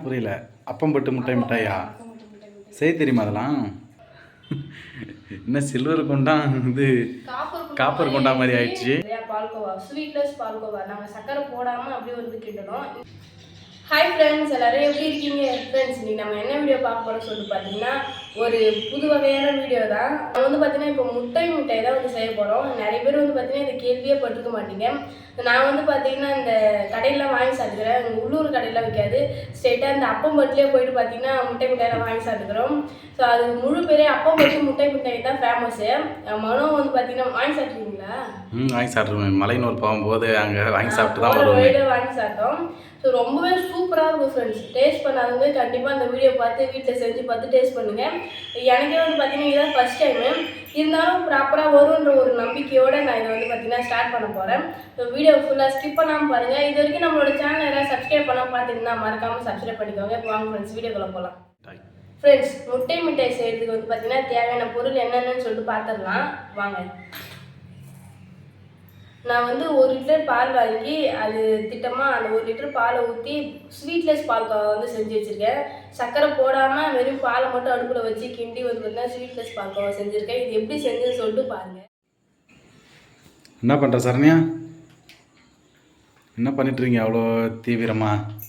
புரியல. அப்பம்பட்டு முட்டை மிட்டாயா? செய்ய தெரியுமா அதெல்லாம்? என்ன சில்வர் கொண்டா இது காப்பர் கொண்டா மாதிரி ஆயிடுச்சு. பால்கோவா, ஸ்வீட்லெஸ் பால்கோவா. நாங்கள் சக்கரை போடாமல் அப்படியே வந்து கிண்டணும். ஹாய் ஃப்ரெண்ட்ஸ், எல்லாரும் எப்படி இருக்கீங்க? ஃப்ரெண்ட்ஸ், இன்னைக்கு நம்ம என்ன வீடியோ பார்க்க போகிறோம் சொல்லிட்டு பார்த்தீங்கன்னா, ஒரு புது வகையான வீடியோ தான். நம்ம வந்து பார்த்தீங்கன்னா இப்போ முட்டை தான் வந்து செய்ய போகிறோம். நிறைய பேர் வந்து பார்த்தீங்கன்னா இந்த கேள்வியே பட்டிருக்க மாட்டீங்க. நான் வந்து பார்த்தீங்கன்னா இந்த கடையெல்லாம் வாங்கி சாப்பிட்டுக்கிறேன். உள்ளூர் கடையெல்லாம் வைக்காது, ஸ்ட்ரெயிட்டாக இந்த அப்பம்பட்டிலே போயிட்டு பார்த்தீங்கன்னா முட்டையெல்லாம் வாங்கி சாப்பிட்டுக்கிறோம். ஸோ அது முழு பேரே அப்பம்பட்டு முட்டை தான் ஃபேமஸ்ஸு. மனோ வந்து பார்த்தீங்கன்னா வாங்கி சாப்பிட்டுருக்கீங்களா? வாங்கி சாப்பிட்ருவேன். மலையனூர் போகும்போது அங்கே வாங்கி சாப்பிட்டு தான் வருவேன். வாங்கி சாப்பிட்டோம். ஸோ ரொம்பவே சூப்பராக இருக்கும் ஃப்ரெண்ட்ஸ். டேஸ்ட் பண்ணாதவங்க கண்டிப்பாக அந்த வீடியோ பார்த்து வீட்டில் செஞ்சு பார்த்து டேஸ்ட் பண்ணுங்கள். எனக்கே வந்து பார்த்தீங்கன்னா இதுதான் ஃபஸ்ட் டைமு. இருந்தாலும் ப்ராப்பராக வரும்ன்ற ஒரு நம்பிக்கையோடு நான் இதை வந்து பார்த்தீங்கன்னா ஸ்டார்ட் பண்ண போகிறேன். ஸோ வீடியோ ஃபுல்லாக ஸ்கிப் பண்ணாமல் பாருங்கள். இது வரைக்கும் நம்மளோட சேனல் யாராவது சப்ஸ்கிரைப் பண்ணாமல் பார்த்துங்கன்னா மறக்காமல் சப்ஸ்கிரைப் பண்ணிக்கோங்க. இப்போ வாங்க ஃப்ரெண்ட்ஸ் வீடியோக்குள்ளே போகலாம். ஃப்ரெண்ட்ஸ், முட்டை மிட்டாய் செய்கிறதுக்கு வந்து பார்த்தீங்கன்னா தேவையான பொருள் என்னென்னு சொல்லிட்டு பார்த்துடலாம் வாங்க. நான் வந்து 1 லிட்டர் பால் வாங்கி அது திட்டமாக அந்த 1 லிட்டர் பாலை ஊற்றி ஸ்வீட்லெஸ் பால்கோவா வந்து செஞ்சு வச்சுருக்கேன். சர்க்கரை போடாமல் வெறும் பாலை மட்டும் அடுப்பில் வச்சு கிண்டி வந்து பார்த்தீங்கன்னா ஸ்வீட்லெஸ் பால்கோவா செஞ்சுருக்கேன். இது எப்படி செஞ்சுன்னு சொல்லிட்டு பாருங்கள். என்ன பண்ணுற சரண்யா? என்ன பண்ணிட்டுருங்க அவ்வளோ தீவிரமாக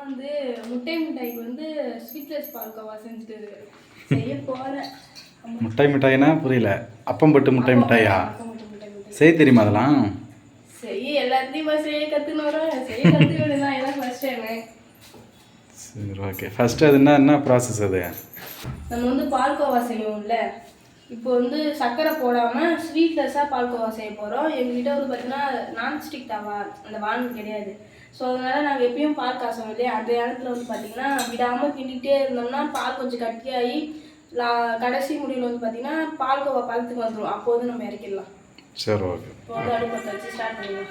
வந்து முட்டை மிட்டாய்க்கு வந்து ஸ்வீட்லெஸ் பால்கோவா செஞ்சுட்டு செய்ய போகிறேன். முட்டை மிட்டாய்னா புரியல. அப்பம்பட்டு முட்டை மிட்டாயா? செய்ய தெரியுமா அதெல்லாம்? எல்லாத்தையும் கற்றுன்னு வரோம். கற்றுக்கிட்டு எல்லாம் ஃபஸ்ட் டைமு. சரி, ஓகே. ஃபஸ்ட்டு அது என்ன ப்ராசஸ்? அது நம்ம வந்து பால்கோவா செய்வோம்ல, இப்போ வந்து சர்க்கரை போடாமல் ஸ்வீட்லெஸ்ஸாக பால்கோவா செய்ய போகிறோம். எங்ககிட்ட வந்து பார்த்தீங்கன்னா நான்ஸ்டிக் தவா அந்த வானல் கிடையாது. ஸோ அதனால் நாங்கள் எப்பயும் பால் காசோம் இல்லையா, அந்த இடத்துல வந்து பார்த்திங்கன்னா விடாமல் கிண்டிகிட்டே இருந்தோம்னா பால் கொஞ்சம் கட்டியாகி கடைசி முடிவில் வந்து பார்த்திங்கன்னா பால்கோவா பழத்துக்கு வந்துடும். அப்போ வந்து நம்ம இறக்கிடலாம். சரி, ஓகே. இப்போ வந்து அடுப்பத்தை வச்சு ஸ்டார்ட் பண்ணிடலாம்.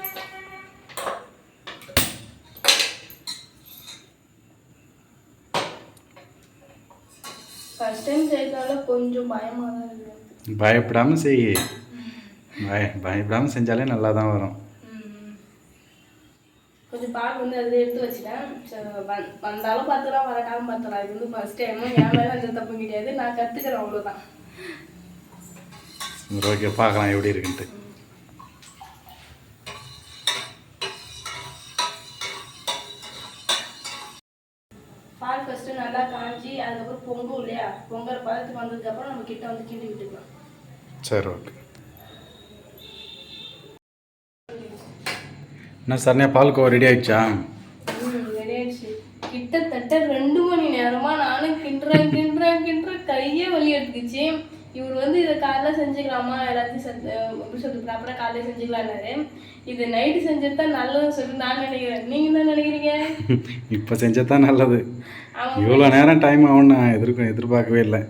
ஃபர்ஸ்ட் டைம் செய்யறதால கொஞ்சம் பயமாக தான் இருக்குது. பயப்படாமல் செய். பயப்படாமல் செஞ்சாலே நல்லா தான் வரும். கொஞ்சம் பால் வந்து அதில் எடுத்து வச்சுட்டேன். வந்தாலும் பார்த்துலாம் வரட்டாலும் பார்த்துலாம். இது வந்து ஃபர்ஸ்ட் டைமு. என் மேலே அந்த தப்பு கிடையாது, நான் கற்றுக்கிறேன், அவ்வளோதான். ஓகே, பார்க்கலாம் எப்படி இருக்குன்ட்டு. பால் ஃபஸ்ட்டு நல்லா காஞ்சி அதுக்கப்புறம் பொங்கும் இல்லையா, பொங்குற பழத்துக்கு வந்ததுக்கப்புறம் நம்ம கிட்ட வந்து கிண்டி விட்டுக்கலாம். சரி, ஓகே. என்ன சரண்யா, பால்கோவா ரெடி ஆயிடுச்சா? ரெடி ஆயிடுச்சு. கிட்டத்தட்ட 2 மணி நேரமாக நானும் கிண்டுறேன் கையே வலி எடுத்துக்கிச்சு. இவர் வந்து இதை காலைல செஞ்சுக்கலாமா, எல்லாத்தையும் எப்படி சொல்றது ப்ராப்பராக காலையில் செஞ்சுக்கலான்னாரு. இது நைட்டு செஞ்சது தான் நல்லதுன்னு சொல்லிட்டு நான் நினைக்கிறேன். நீங்கள் என்ன நினைக்கிறீங்க? இப்போ செஞ்சது தான் நல்லது. இவ்வளோ நேரம் டைம் ஆகும் நான் எதிர்பார்க்கவே இல்லை.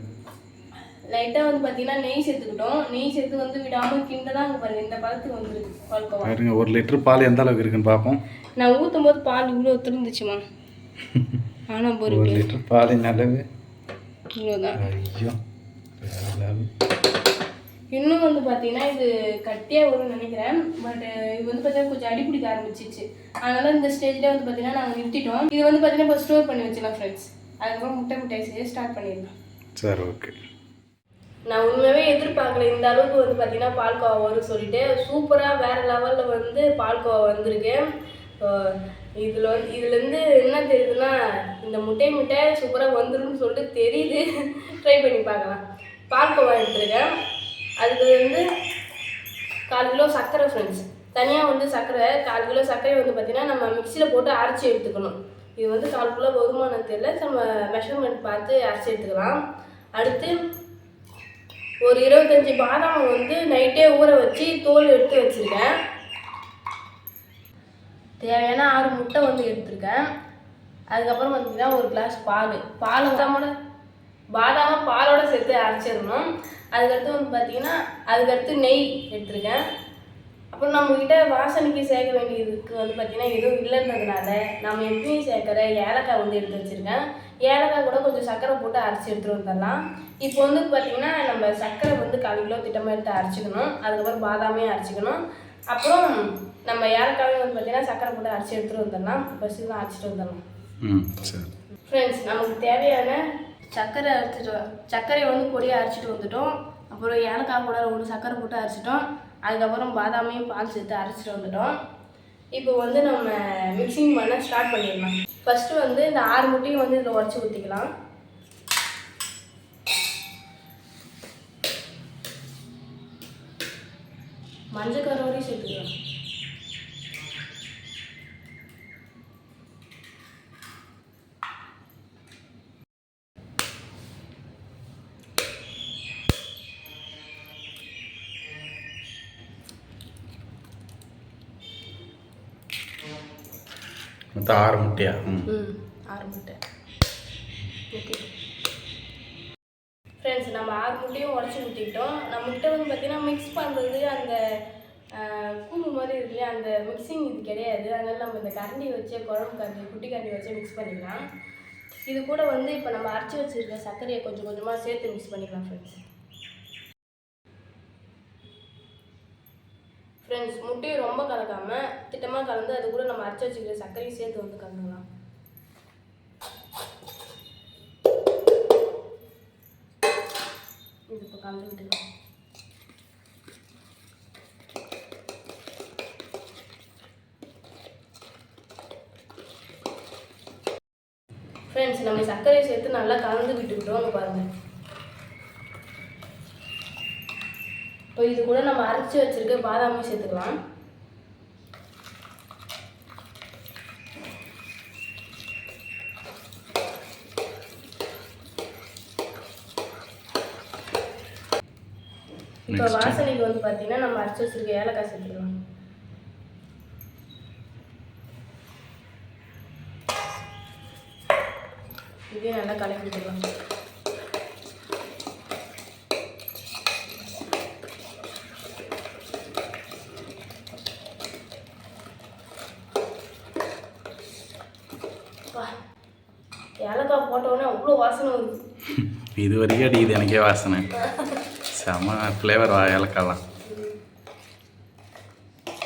லைட்டாக வந்து பார்த்தீங்கன்னா நெய் சேர்த்துக்கிட்டோம். நெய் சேர்த்து வந்து விடாமல் கிண்ட தான் அங்கே பாருங்கள் இந்த பழத்துக்கு வந்துருக்கு பால்கோவா. பாருங்க, 1 லிட்டர் பால் எந்த அளவுக்கு இருக்குன்னு பார்ப்போம். நான் ஊற்றும் போது பால் இவ்வளோ திருந்துச்சுமா. ஆனால் 1 லிட்டர் பாலின் அளவு இவ்வளோதான். ஐயோ, இன்னும் வந்து பார்த்தீங்கன்னா இது கட்டியாக வரும்னு நினைக்கிறேன். பட் இது வந்து பார்த்தீங்கன்னா கொஞ்சம் அடிப்பிடிக்க ஆரம்பிச்சிச்சு. அதனால் இந்த ஸ்டேஜ்லேயே வந்து பார்த்தீங்கன்னா நாங்கள் நிறுத்திட்டோம். இது வந்து பார்த்தீங்கன்னா இப்போ ஸ்டோர் பண்ணி வச்சுக்கலாம் ஃப்ரெண்ட்ஸ். அதுக்கப்புறம் முட்டை மிட்டாய் செய்ய ஸ்டார்ட் பண்ணிடலாம். சரி, ஓகே. நான் உண்மையாகவே எதிர்பார்க்கல இந்த அளவுக்கு வந்து பார்த்தீங்கன்னா பால்கோவா வரும்னு சொல்லிட்டு. சூப்பராக வேறு லெவலில் வந்து பால்கோவா வந்திருக்கு. இதுலேருந்து என்ன தெரியுதுன்னா இந்த மிட்டாய் சூப்பராக வந்துரும்னு சொல்லிட்டு தெரியுது. ட்ரை பண்ணி பார்க்கலாம். பால்கோவா எடுத்துருக்கேன். அதுக்கு வந்து 1/4 கிலோ சர்க்கரை ஃப்ரெண்ட்ஸ். தனியாக வந்து சர்க்கரை 1/4 கிலோ சர்க்கரை வந்து பார்த்திங்கன்னா நம்ம மிக்சியில் போட்டு அரைச்சி எடுத்துக்கணும். இது வந்து 1/4 கிலோ வருமானம் தெரியல, நம்ம மெஷர்மெண்ட் பார்த்து அரைச்சி எடுத்துக்கலாம். அடுத்து ஒரு 25 பாதாம் வந்து நைட்டே ஊற வச்சு தோல் எடுத்து வச்சுருக்கேன். தேவையான 6 முட்டை வந்து எடுத்துருக்கேன். அதுக்கப்புறம் பார்த்திங்கன்னா 1 கிளாஸ் பால் பாதாம பாலோட சேர்த்து அரைச்சிடணும். அதுக்கடுத்து வந்து பார்த்திங்கன்னா அதுக்கடுத்து நெய் எடுத்துருக்கேன். அப்புறம் நம்மக்கிட்ட வாசனைக்கு சேர்க்க வேண்டியதுக்கு வந்து பார்த்திங்கன்னா எதுவும் இல்லைன்றதுனால நம்ம எப்பயும் சேர்க்குற ஏலக்காய் வந்து எடுத்து வச்சுருக்கேன். ஏலக்காய் கூட கொஞ்சம் சர்க்கரை போட்டு அரைச்சி எடுத்துகிட்டு வந்துடலாம். இப்போ வந்து பார்த்திங்கன்னா நம்ம சர்க்கரை வந்து 1/4 கிலோ திட்டமாக எடுத்து அரைச்சிக்கணும். அதுக்கப்புறம் பாதாமே அரைச்சிக்கணும். அப்புறம் நம்ம ஏலக்காயும் வந்து பார்த்திங்கன்னா சர்க்கரை போட்டு அரைச்சி எடுத்துகிட்டு வந்துடலாம். ஃபஸ்ட்டு தான் அரைச்சிட்டு வந்துடலாம். ம் சரி. ஃப்ரெண்ட்ஸ், நமக்கு தேவையான சர்க்கரையை வந்து பொடியை அரைச்சிட்டு வந்துட்டோம். அப்புறம் ஏலக்காய் கூட ஒரு சர்க்கரை போட்டு அரைச்சிட்டோம். அதுக்கப்புறம் பாதாமையும் பால் சேர்த்து அரைச்சிட்டு வந்துட்டோம். இப்போ வந்து நம்ம மிக்சிங் பண்ண ஸ்டார்ட் பண்ணிடலாம். ஃபஸ்ட்டு வந்து இந்த 6 முட்டையும் வந்து இதில் உடச்சி ஊற்றிக்கலாம். மஞ்சள் கருவோடையும் சேர்த்துக்கலாம். மொத்தம் 6 முட்டையா? 6 முட்டை. ஓகே ஃப்ரெண்ட்ஸ், நம்ம 6 முட்டையும் உடச்சி ஊற்றிக்கிட்டோம். நம்ம முட்டை வந்து பார்த்திங்கன்னா மிக்ஸ் பண்ணுறது அந்த கூம்பு மாதிரி இருக்கு இல்லையா, அந்த மிக்சிங் இது கிடையாது. அதனால் நம்ம இந்த கரண்டி வச்சு குழம்பு கரண்டி குட்டி கரண்டி வச்சு மிக்ஸ் பண்ணிக்கலாம். இது கூட வந்து இப்போ நம்ம அரைச்சி வச்சுருக்க சர்க்கரையை கொஞ்சம் கொஞ்சமாக சேர்த்து மிக்ஸ் பண்ணிக்கலாம் ஃப்ரெண்ட்ஸ், முட்டையை ரொம்ப கலக்காமல் திட்டமாக கலந்து அது கூட நம்ம அரைச்சி வச்சுக்கிற சர்க்கரையும் சேர்த்து வந்து கலந்துக்கலாம். இது இப்போ கலந்து விட்டுக்கலாம். ஃப்ரெண்ட்ஸ், நம்ம சர்க்கரையை சேர்த்து நல்லா கலந்து விட்டுக்கிட்டோம் பாருங்கள். இப்போ இது கூட நம்ம அரைச்சி வச்சிருக்க பாதாமையும் சேர்த்துக்கலாம். இப்போ வாசனைக்கு வந்து பார்த்தீங்கன்னா நம்ம அரைச்சி வச்சிருக்க ஏலக்காய் சேர்த்துக்கலாம். இதையும் நல்லா கலக்கி விட்டுக்கலாம். ஏலக்காய் போட்டோடனே அவ்வளோ வாசனை வருது. இது வரைக்கும் அடிக்குது எனக்கே வாசனை. செம ஃப்ளேவர் ஏலக்காய்லாம்.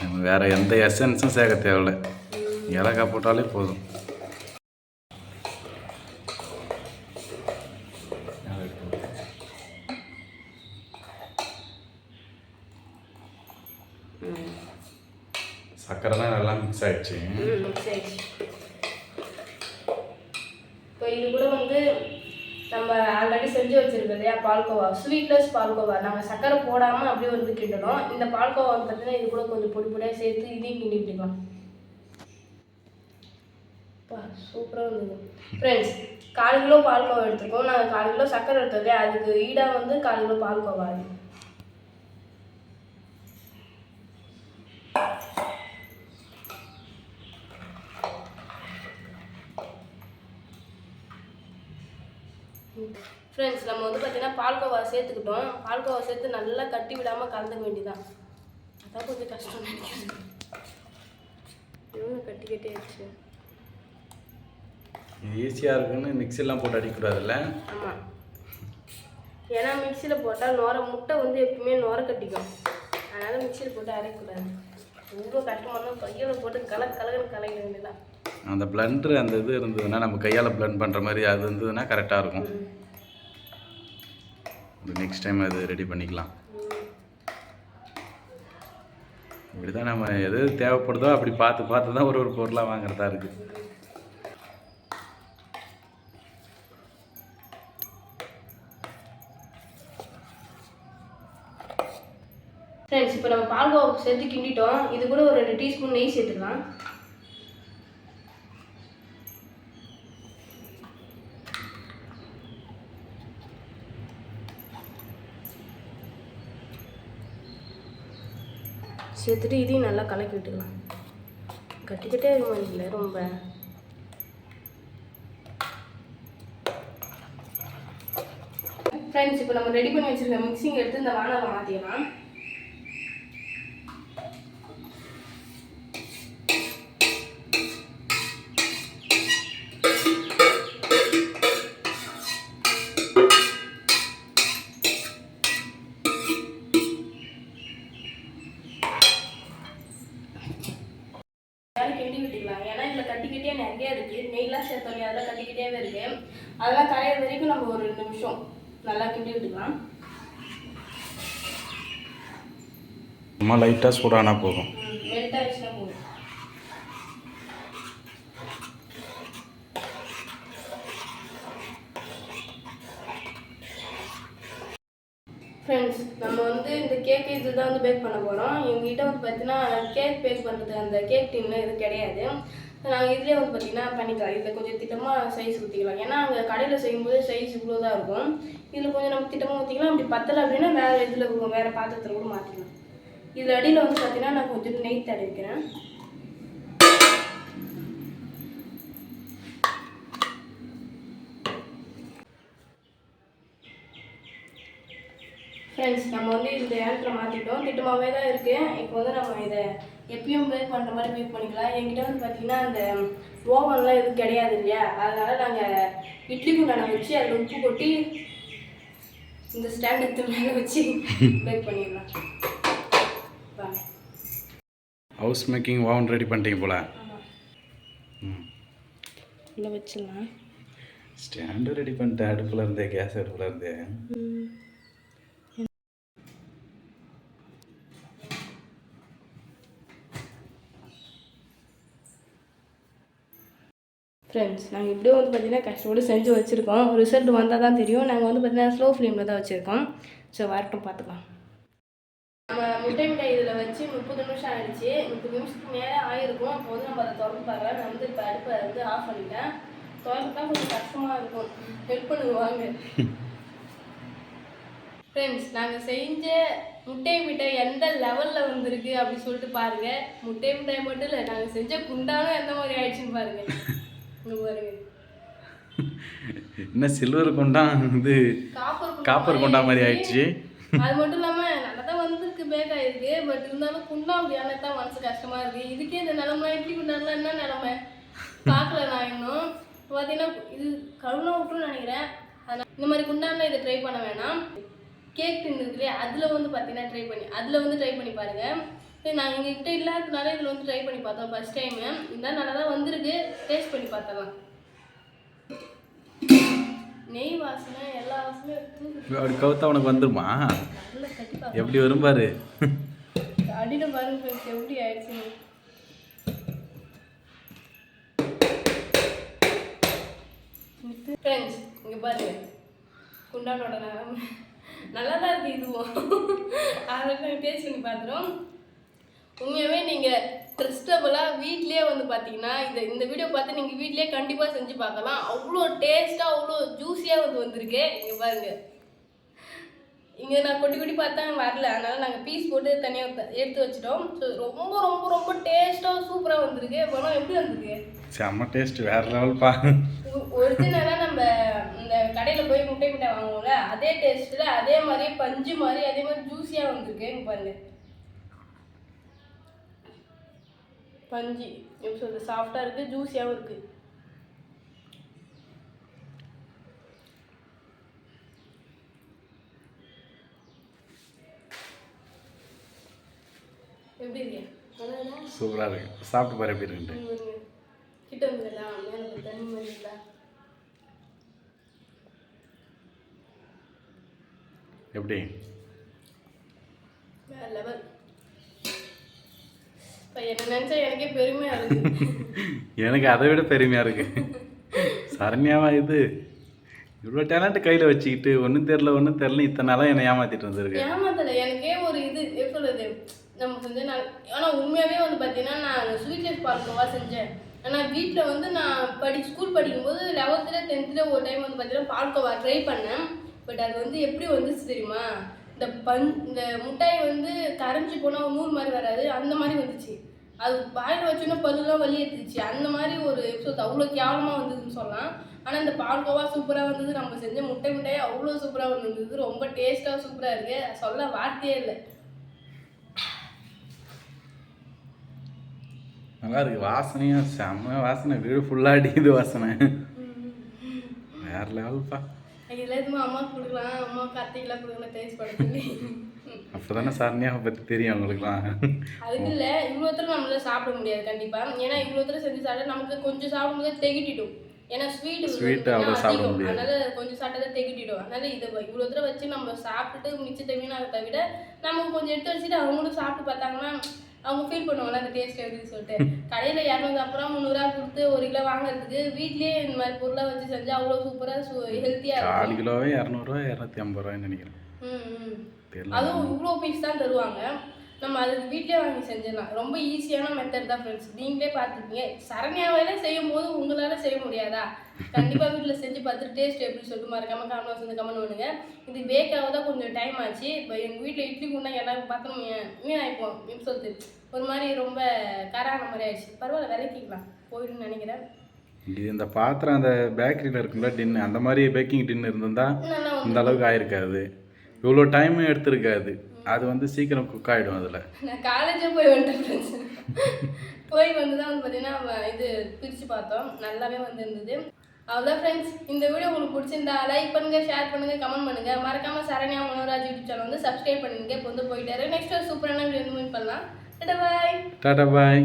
நம்ம வேறு எந்த எசன்ஸும் சேர்க்க தேவையில்லை, ஏலக்காய் போட்டாலே போதும். சர்க்கரைலாம் நல்லா மிக்ஸ் ஆகிடுச்சு. இப்போ இது கூட வந்து நம்ம ஆல்ரெடி செஞ்சு வச்சுருக்கோம் இல்லையா பால்கோவா, ஸ்வீட்லெஸ் பால்கோவா. நாங்கள் சர்க்கரை போடாமல் அப்படியே வந்து கிண்டணும். இந்த பால்கோவா வந்து பார்த்தீங்கன்னா இது கூட கொஞ்சம் பொடி பொடியாக சேர்த்து இதையும் கிண்டி விட்டுக்கலாம். சூப்பராக இருந்தது ஃப்ரெண்ட்ஸ். 1/4 கிலோ பால்கோவா எடுத்துருக்கோம். நாங்கள் 1/4 கிலோ சர்க்கரை எடுத்தோம் இல்லையா, அதுக்கு ஈடாக வந்து 1/4 கிலோ பால்கோவா. ஃப்ரெண்ட்ஸ், நம்ம வந்து பார்த்தீங்கன்னா பால்கோவா சேர்த்துக்கிட்டோம். பால்கோவா சேர்த்து நல்லா கட்டி விடாமல் கலந்துக்க வேண்டியதான். அதான் கொஞ்சம் கஷ்டம் நினைக்கிறேன். இவங்க கட்டி கட்டி ஆயிடுச்சு. இது ஈஸியாக இருக்குன்னு மிக்சிலாம் போட்டு அடிக்கக்கூடாதுல்ல? ஆமாம், ஏன்னா மிக்சியில் போட்டால் முட்டை வந்து எப்பவுமே நுர கட்டிக்கும். அதனால் மிக்சியில் போட்டு அரைக்கக்கூடாது. ரொம்ப கஷ்டமாக தான் கையில் போட்டு கலக்குன்னு கலக்க வேண்டியதான். அந்த பிளண்டர் அந்த இது இருந்ததுன்னா நம்ம கையால் பிளண்ட் பண்ணுற மாதிரி அது இருந்ததுன்னா கரெக்டாக இருக்கும். நெக்ஸ்ட் டைம் அது ரெடி பண்ணிக்கலாம். இப்படி தான் நம்ம எது தேவைப்படுதோ அப்படி பார்த்து தான் ஒரு பொருளாக வாங்குறதா இருக்குது. ஃப்ரெண்ட்ஸ், இப்போ நம்ம பால்கோவா சேர்த்து கிண்டிட்டோம். இது கூட ஒரு 2 டீஸ்பூன் நெய் சேர்த்துக்கலாம். சேர்த்துட்டு இதையும் நல்லா கலக்கி விட்டுக்கலாம். கட்டிக்கிட்டே இருக்கும் இல்லை ரொம்ப. ஃப்ரெண்ட்ஸ், இப்போ நம்ம ரெடி பண்ணி வச்சுருக்க மிக்சிங் எடுத்து இந்த வானலை மாற்றிடலாம். கிண்டி விட்டுக்கலாம். ஏன்னா இதில் கட்டி கட்டியாக நிறையா இருக்குது. நெய்லாம் சேர்த்தோம் தண்ணி அதெல்லாம் கட்டிக்கிட்டே இருக்கு. அதெல்லாம் கரையிற வரைக்கும் நம்ம ஒரு 2 நிமிஷம் நல்லா கிண்டி விட்டுக்கலாம். சும்மா லைட்டாக சூடானா போதும். மெல்ட் ஆயிடுச்சுன்னா போதும். ஃப்ரெண்ட்ஸ், நம்ம வந்து இந்த கேக் இதில் தான் வந்து பேக் பண்ண போகிறோம். எங்ககிட்ட வந்து பார்த்தீங்கன்னா கேக் பேக் பண்ணுறது அந்த கேக் டின்லாம் எதுவும் கிடையாது. நாங்கள் இதுலேயே வந்து பார்த்தீங்கன்னா பண்ணிக்கலாம். இதில் கொஞ்சம் திட்டமாக சைஸ் ஊற்றிக்கலாம். ஏன்னா அங்கே கடையில் செய்யும்போது சைஸ் இவ்வளோ தான் இருக்கும். இதில் கொஞ்சம் நம்ம திட்டமாக ஊற்றிக்கலாம். அப்படி பத்தலை அப்படின்னா வேறு இதில் வேறு பாத்திரத்தில் கூட மாற்றிக்கலாம். இதில் அடியில் வந்து பார்த்தீங்கன்னா நான் கொஞ்சம் நெய் தடவிக்கிறேன். ஃப்ரெண்ட்ஸ், நம்ம வந்து இந்த ஏரத்தில் மாற்றிட்டோம். திட்டமாகவே தான் இருக்குது. இப்போ வந்து நம்ம இதை எப்பயும் பேக் பண்ணுற மாதிரி பேக் பண்ணிக்கலாம். என்கிட்ட வந்து பார்த்திங்கன்னா அந்த ஓவன்லாம் எதுவும் கிடையாது இல்லையா, அதனால் நாங்கள் இட்லி குண்டான வச்சு அதில் உப்பு கொட்டி இந்த ஸ்டாண்ட் எடுத்து மேலே வச்சு பேக் பண்ணிடலாம். வாங்க. ஹவுஸ் மேக்கிங் ஓவன் ரெடி பண்ணிட்டீங்க போல. உள்ளே வச்சிடலாம். ஸ்டாண்டு ரெடி பண்ணிட்டேன். அடுப்பில் இருந்தே, கேஸ் அடுப்பில் இருந்தே. ஃப்ரெண்ட்ஸ், நாங்கள் இப்படியே வந்து பார்த்திங்கன்னா கஷ்டப்பட்டு செஞ்சு வச்சுருக்கோம். ரிசல்ட் வந்தால் தான் தெரியும். நாங்கள் வந்து பார்த்திங்கன்னா ஸ்லோ ஃப்ளேமில் தான் வச்சுருக்கோம். ஸோ வரட்டும், பார்த்துக்கலாம். நம்ம முட்டை மிட்டாய் இதில் வச்சு 30 நிமிஷம் ஆகிடுச்சு. 30 நிமிஷத்துக்கு மேலே ஆகிருக்கும். இப்போ வந்து நம்ம அதை திறந்து பார்க்கலாம். நான் வந்து இப்போ அடுப்பை வந்து ஆஃப் பண்ணிட்டேன். திறந்துட்டா கொஞ்சம் கஷ்டமாக இருக்கும். ஹெல்ப் பண்ணுவாங்க. ஃப்ரெண்ட்ஸ், நாங்கள் செஞ்ச முட்டை மிட்டாய் எந்த லெவலில் வந்திருக்கு அப்படின்னு சொல்லிட்டு பாருங்கள். முட்டை மிட்டாய் மட்டும் இல்லை, நாங்கள் செஞ்ச குண்டானும் எந்த மாதிரி ஆயிடுச்சுன்னு பாருங்கள். என்ன சில்வர் கொண்டா இது காப்பர் கொண்டா மாதிரி ஆயிடுச்சு. அது மட்டும் இல்லாமல் நல்லா தான் வந்துருக்கு, பேக் ஆகிருக்கு. பட் இருந்தாலும் குண்டா அப்படியான தான் மனசு கஷ்டமாக இருக்குது. இதுக்கே இந்த நிலமை இட்லி குண்டாலாம் என்ன நிலமை பார்க்கல. நான் இன்னும் பார்த்தீங்கன்னா இது கருணா விட்டுன்னு நினைக்கிறேன். அதனால் இந்த மாதிரி குண்டாலாம் இதை ட்ரை பண்ண வேணாம். கேக் தின்னுருக்குலே அதில் வந்து பார்த்தீங்கன்னா ட்ரை பண்ணி பாருங்கள். சரி, நாங்கள் எங்ககிட்ட இல்லாததுனால இதில் வந்து ட்ரை பண்ணி பார்த்தோம் ஃபஸ்ட் டைமு. இருந்தாலும் நல்லா தான் வந்திருக்கு. டேஸ்ட் பண்ணி பார்த்தலாம். நெய் வாசனை எல்லா வாசனையும் அப்படி கவுத்தா உனக்கு வந்துருமா? எப்படி வரும் பாரு. அடியில் பாருங்க எப்படி ஆயிடுச்சு. ஃப்ரெண்ட்ஸ், இங்கே பாருங்க குண்டானோட நிலமை நல்லா தான் இருக்குது. இதுவும் அதெல்லாம் டேஸ்ட் பண்ணி பார்த்துரும். உண்மையாகவே நீங்கள் ட்ரஸ்டபுளாக வீட்லேயே வந்து பார்த்தீங்கன்னா இந்த வீடியோ பார்த்து நீங்கள் வீட்லேயே கண்டிப்பாக செஞ்சு பார்க்கலாம். அவ்வளோ டேஸ்ட்டாக அவ்வளோ ஜூஸியாக வந்திருக்கு. இங்கே பாருங்கள், இங்கே நான் கொட்டி பார்த்தா வரல. அதனால் நாங்கள் பீஸ் போட்டு தனியாக எடுத்து வச்சிட்டோம். ஸோ ரொம்ப ரொம்ப ரொம்ப டேஸ்ட்டாக சூப்பராக வந்திருக்கு. பணம் எப்படி வந்திருக்கு? செம்ம டேஸ்ட், வேறு லெவல் பா. ஒரிஜினலாக நம்ம இந்த கடையில் போய் முட்டை மிட்டாய் வாங்குவோம்ல, அதே டேஸ்ட்டில் அதே மாதிரியே பஞ்சு மாதிரி அதே மாதிரி ஜூஸியாக வந்திருக்கு. இங்கே பாருங்கள், பஞ்சு எப்படி சொல்கிறது, சாஃப்டாக இருக்குது, ஜூஸியாகவும் இருக்குது. எப்படி இருக்கு? சூப்பராக இருக்கு. சாப்பிட்டு பாரு எப்படி இருக்கு. கிட்ட வந்துடலாம். மேலே தண்ணி மாதிரி இல்லை. எப்படி? வேற லெவல். என்ன நினச்சா எனக்கே பெருமையாக இருக்குது. எனக்கு அதை விட பெருமையாக இருக்கு. சரண்யாவா இது இவ்வளோ டேலண்ட் கையில் வச்சுக்கிட்டு ஒன்றும் தெரில இத்தனை நாளாக என்னை ஏமாற்றிட்டு இருந்திருக்கு. ஏமாத்தலை, எனக்கே ஒரு இது எப்படி சொல்கிறது, நம்ம செஞ்சேன் நான். ஆனால் உண்மையாகவே வந்து பார்த்தீங்கன்னா நான் ஸ்வீட்லெஸ் பால்கோவா செஞ்சேன். ஆனால் வீட்டில் வந்து நான் ஸ்கூல் படிக்கும்போது 11th 10th ஒரு டைம் வந்து பார்த்தீங்கன்னா பால்கோவா ட்ரை பண்ணேன். பட் அது வந்து எப்படி வந்துச்சு தெரியுமா, இந்த முட்டாய் வந்து கரைஞ்சி போனால் நூல் மாதிரி வராது, அந்த மாதிரி வந்துச்சு. அது வாயில் வச்சோன்னா பல்லுலாம் வலி எடுத்துச்சு. அந்த மாதிரி ஒரு எபிசோட் அவ்வளோ கேவலமாக வந்ததுன்னு சொல்லலாம். ஆனால் இந்த பால்கோவா சூப்பராக வந்தது. நம்ம செஞ்ச முட்டாய் அவ்வளோ சூப்பராக வந்தது. ரொம்ப டேஸ்ட்டாக சூப்பராக இருக்குது, சொல்ல வார்த்தையே இல்லை. நல்லா இருக்கு. வாசனையும் செம்ம வாசனை, வீடு ஃபுல்லாக அடிக்குது வாசனை. வேறு லெவல்ப்பா. இதெல்லாம் எதுவுமே அம்மாவுக்கு கொடுக்கலாம், அம்மாவுக்கு அத்தைக்கெல்லாம் கொடுக்கலாம் டேஸ்ட் பண்ணி. அப்போ தானே சரண்யாவை பற்றி தெரியும் அவங்களுக்குலாம். அதுக்கு இல்லை, இவ்வளோ தூரம் நம்மளால சாப்பிட முடியாது கண்டிப்பாக. ஏன்னா இவ்வளோ தூரம் செஞ்சு சாப்பிட்டா நமக்கு கொஞ்சம் சாப்பிடும்போது திகட்டிடும். ஏன்னா ஸ்வீட் அவ்வளோ சாப்பிட அதிகம், முடியாது. அதனால கொஞ்சம் சாப்பிட்டா திகட்டிடும். அதனால இதை இவ்வளோ தூரம் வச்சு நம்ம சாப்பிட்டுட்டு மிச்சத்தை வீணாகிறத விட நம்ம கொஞ்சம் எடுத்து வச்சுட்டு அவங்களும் சாப்பிட்டு பார்த்தாங்கன்னா அவங்க ஃபீல் பண்ணுவாங்கல்ல அந்த டேஸ்ட் எப்படின்னு சொல்லிட்டு. கடையில் 200 அப்புறம் 300 கொடுத்து 1 கிலோ வாங்குறதுக்கு வீட்லேயே இந்த மாதிரி பொருளை வச்சு செஞ்சு அவ்வளோ சூப்பராக ஹெல்த்தியாக இருக்கும். 4 கிலோவே 200 250 நினைக்கிறேன். அதுவும் இவ்வளோ பீஸ் தான் தருவாங்க. நம்ம அது வீட்லேயே வாங்கி செஞ்சிடலாம். ரொம்ப ஈஸியான மெத்தட் தான் ஃப்ரெண்ட்ஸ். நீங்களே பார்த்துருப்பீங்க. சரண்யாவில செய்யும் போது உங்களால் செய்ய முடியாதா? கண்டிப்பாக வீட்டில் செஞ்சு பார்த்துட்டு டேஸ்ட் எப்படி சொல்லிட்டு மறக்காமல் கமெண்ட் வந்து கமெண்ட் பண்ணுங்க. இது பேக் ஆக கொஞ்சம் டைம் ஆச்சு. இப்போ எங்கள் வீட்டில் இட்லி குண்டா எல்லாரும் பார்த்தோம் மீனாயிப்போம் அப்படின்னு சொல்லிட்டு ஒரு மாதிரி ரொம்ப கரான மாதிரி ஆயிடுச்சு. பரவாயில்ல, விலைக்கிக்கலாம் போயிடுன்னு நினைக்கிறேன். இந்த பாத்திரம் அந்த பேக்கரியில் இருக்கும்ல டின்னு, அந்த மாதிரி பேக்கிங் டின்னு இருந்திருந்தா இந்த அளவுக்கு ஆயிருக்காது, இவ்வளோ டைமும் எடுத்துருக்காது. அது வந்து சீக்கிரம் குக் ஆகிடும். அதில் நான் காலேஜே போய் வந்துட்டேன் ஃப்ரெண்ட்ஸ். போய் வந்து தான் வந்து பார்த்தீங்கன்னா இது பிரித்து பார்த்தோம். நல்லாவே வந்து இருந்தது. அவ்வளோதான் ஃப்ரெண்ட்ஸ். இந்த வீடியோ உங்களுக்கு பிடிச்சிருந்தா லைக் பண்ணுங்கள், ஷேர் பண்ணுங்கள், கமெண்ட் பண்ணுங்கள். மறக்காமல் சரண்யா மனோராஜ் யூடியூப் சேனல் வந்து சப்ஸ்கிரைப் பண்ணுங்க. இப்போ வந்து போயிட்டாரு. நெக்ஸ்ட் ஒரு சூப்பரான வீடியோ வந்து மீட் பண்ணலாம். டாடா பாய். டாடா பாய்.